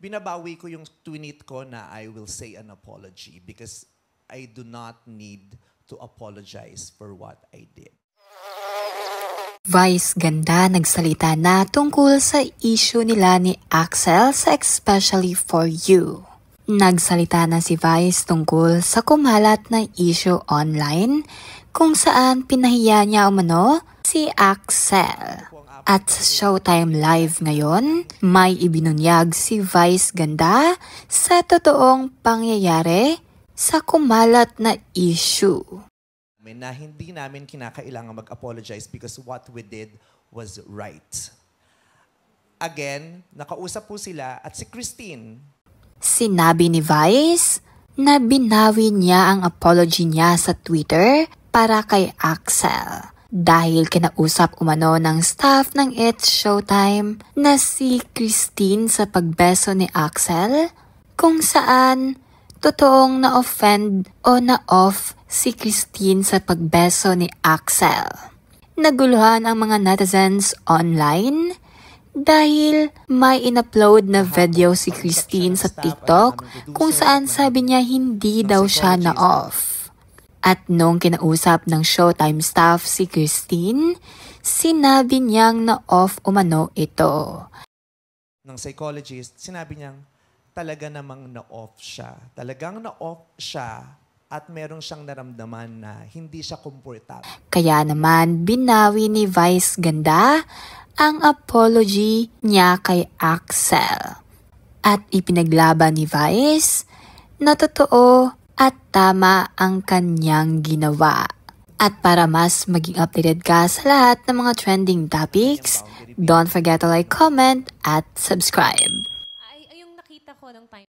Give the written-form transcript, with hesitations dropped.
binabawi ko yung tweet ko na I will say an apology because I do not need to apologize for what I did. Vice Ganda nagsalita na tungkol sa issue nila ni Axel sa Especially For You. Nagsalita na si Vice tungkol sa kumalat na issue online kung saan pinahiya niya umano si Axel. At sa Showtime Live ngayon, may ibinunyag si Vice Ganda sa totoong pangyayari sa kumalat na issue. Na hindi namin kinakailangan mag-apologize because what we did was right. Again, nakausap po sila at si Christine. Sinabi ni Vice na binawi niya ang apology niya sa Twitter para kay Axel dahil kinausap umano ng staff ng It's Showtime na si Christine sa pagbeso ni Axel kung saan totoong na-offend o na-off si Christine sa pagbeso ni Axel. Naguluhan ang mga netizens online dahil may in-upload na video si Christine sa TikTok kung saan sabi niya hindi daw siya na-off. At nung kinausap ng Showtime staff si Christine, sinabi niyang na-off umano ito. Ng psychologist, sinabi niyang talaga namang na-off siya. Talagang na-off siya at meron siyang naramdaman na hindi siya komportable. Kaya naman binawi ni Vice Ganda ang apology niya kay Axel. At ipinaglaban ni Vice na totoo at tama ang kanyang ginawa. At para mas maging updated ka sa lahat ng mga trending topics, don't forget to like, comment, at subscribe. Ay, yung nakita ko ng time.